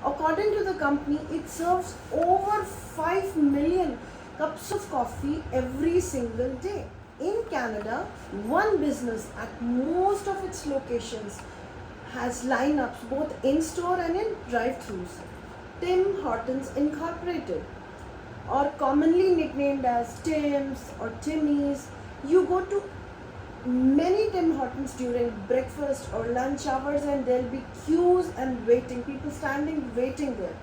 According to the company, it serves over 5 million cups of coffee every single day. In Canada, one business at most of its locations has lineups both in store and in drive-thrus. Tim Hortons Incorporated, or commonly nicknamed as Tim's or Timmy's. You go to many Tim Hortons during breakfast or lunch hours and there'll be queues and waiting, people standing waiting there.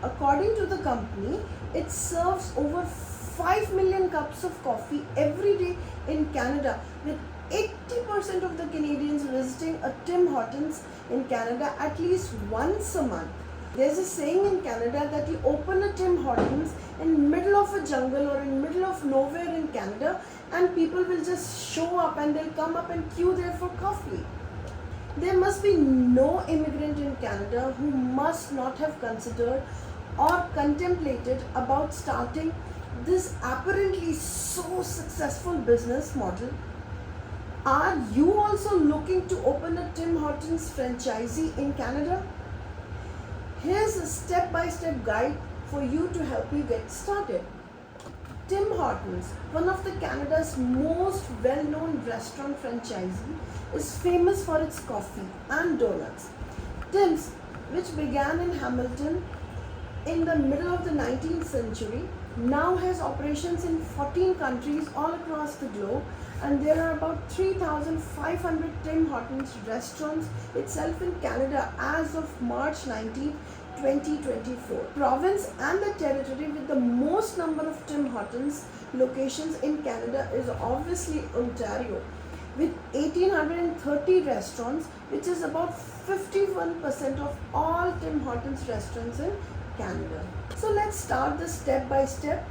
According to the company, it serves over 5 million cups of coffee every day in Canada, with 80% of the Canadians visiting a Tim Hortons in Canada at least once a month. There's a saying in Canada that you open a Tim Hortons in middle of a jungle or in middle of nowhere in Canada and people will just show up and they'll come up and queue there for coffee. There must be no immigrant in Canada who must not have considered or contemplated about starting this apparently so successful business model. Are you also looking to open a Tim Hortons franchisee in Canada? Here's a step-by-step guide for you to help you get started. Tim Hortons, one of the Canada's most well-known restaurant franchisee, is famous for its coffee and donuts. Tim's, which began in Hamilton in the middle of the 19th century, now has operations in 14 countries all across the globe, and there are about 3,500 Tim Hortons restaurants itself in Canada as of March 19, 2024. Province and the territory with the most number of Tim Hortons locations in Canada is obviously Ontario, with 1,830 restaurants, which is about 51% of all Tim Hortons restaurants in Canada. So let's start the step-by-step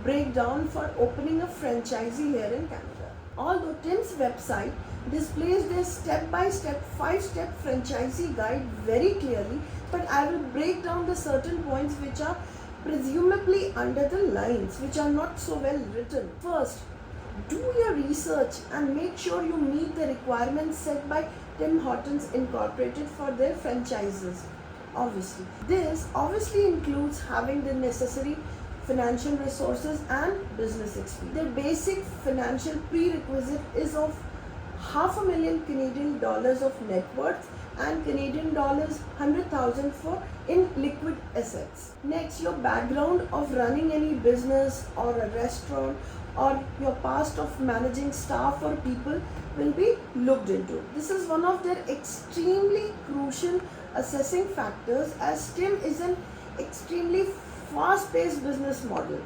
breakdown for opening a franchisee here in Canada. Although Tim's website displays their step-by-step 5-step franchisee guide very clearly, but I will break down the certain points which are presumably under the lines, which are not so well written. First, do your research and make sure you meet the requirements set by Tim Hortons Incorporated for their franchises. This obviously includes having the necessary financial resources and business experience. Their basic financial prerequisite is of $500,000 Canadian dollars of net worth and Canadian dollars 100,000 for in liquid assets. Next, your background of running any business or a restaurant or your past of managing staff or people will be looked into. This is one of their extremely crucial assessing factors, as Tim is an extremely fast-paced business model.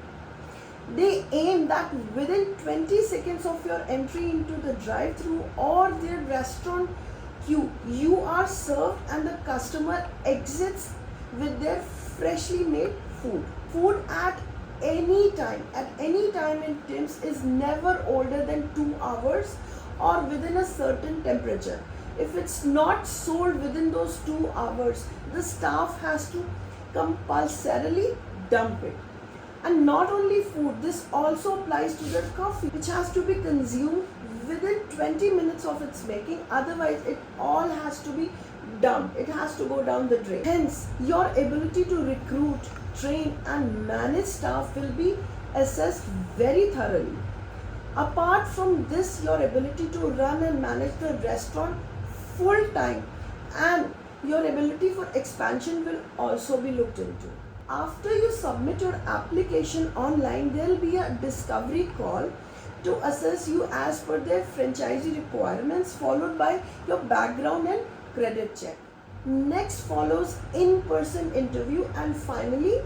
They aim that within 20 seconds of your entry into the drive-thru or their restaurant queue, you are served and the customer exits with their freshly made food. Food at any time in Tim's is never older than 2 hours or within a certain temperature. If it's not sold within those 2 hours, the staff has to compulsorily dump it. And not only food, this also applies to the coffee, which has to be consumed within 20 minutes of its making. Otherwise, it all has to be dumped. It has to go down the drain. Hence, your ability to recruit, train and manage staff will be assessed very thoroughly. Apart from this, your ability to run and manage the restaurant full time and your ability for expansion will also be looked into. After you submit your application online, there will be a discovery call to assess you as per their franchisee requirements, followed by your background and credit check. Next follows in-person interview and finally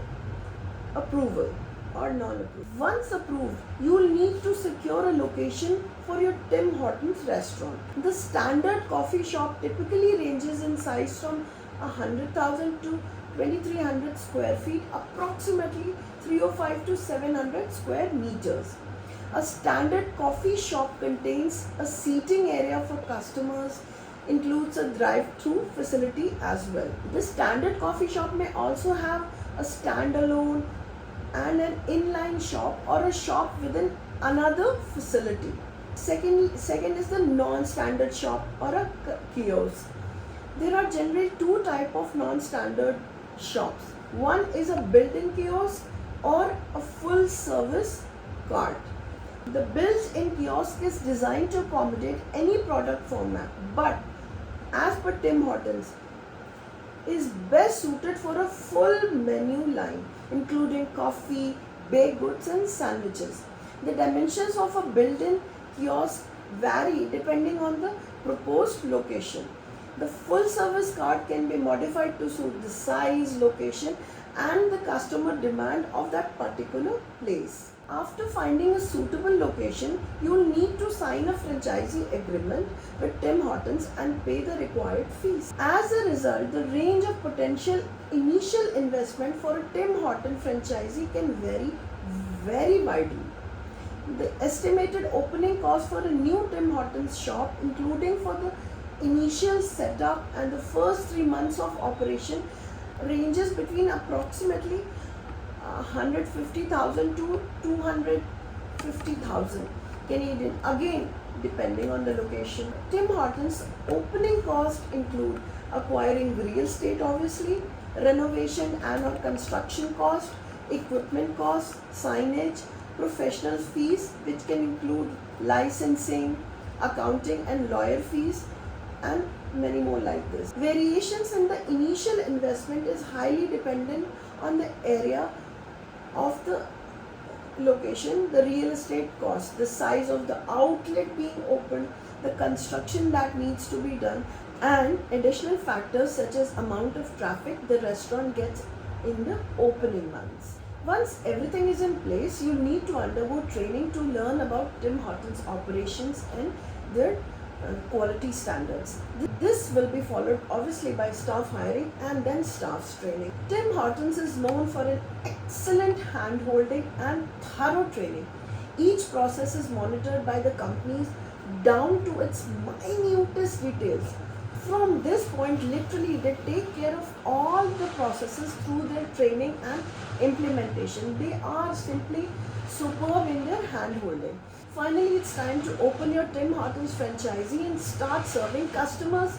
approval or non-approval. Once approved, you will need to secure a location for your Tim Hortons restaurant. The standard coffee shop typically ranges in size from 100,000 to 2,300 square feet, approximately 305 to 700 square meters. A standard coffee shop contains a seating area for customers, includes a drive-through facility as well. The standard coffee shop may also have a standalone and an inline shop or a shop within another facility. Second is the non-standard shop or a kiosk. There are generally two types of non-standard shops. One is a built-in kiosk or a full-service cart. The built-in kiosk is designed to accommodate any product format, but as per Tim Hortons, is best suited for a full menu line, including coffee, baked goods, and sandwiches. The dimensions of a built-in kiosk vary depending on the proposed location. The full service cart can be modified to suit the size, location, and the customer demand of that particular place. After finding a suitable location, you will need to sign a franchisee agreement with Tim Hortons and pay the required fees. As a result, the range of potential initial investment for a Tim Hortons franchisee can vary very widely. The estimated opening cost for a new Tim Hortons shop, including for the initial setup and the first 3 months of operation, ranges between approximately 150,000 to 250,000 Canadian, again depending on the location. Tim Hortons opening costs include acquiring real estate, obviously, renovation and or construction cost, equipment cost, signage, professional fees, which can include licensing, accounting and lawyer fees, and many more like this. Variations in the initial investment is highly dependent on the area of the location, the real estate cost, the size of the outlet being opened, the construction that needs to be done, and additional factors such as amount of traffic the restaurant gets in the opening months. Once everything is in place, you need to undergo training to learn about Tim Hortons operations and their quality standards. This will be followed obviously by staff hiring and then staff's training. Tim Hortons is known for an excellent hand-holding and thorough training. Each process is monitored by the companies down to its minutest details. From this point, literally, they take care of all the processes through their training and implementation. They are simply superb in their hand-holding. Finally, it's time to open your Tim Hortons franchisee and start serving customers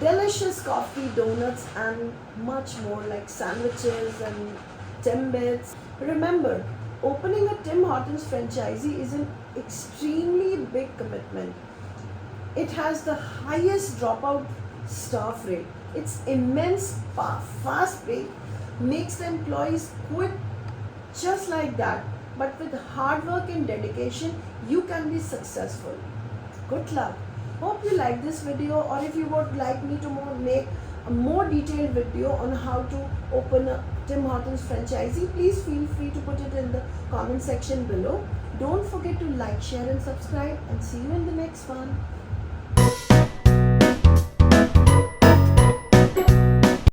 delicious coffee, donuts, and much more like sandwiches and timbits. Remember, opening a Tim Hortons franchisee is an extremely big commitment. It has the highest dropout staff rate. Its immense fast pay makes the employees quit just like that. But with hard work and dedication, you can be successful. Good luck. Hope you like this video, or if you would like me to make a more detailed video on how to open a Tim Hortons franchisee, please feel free to put it in the comment section below. Don't forget to like, share and subscribe, and see you in the next one.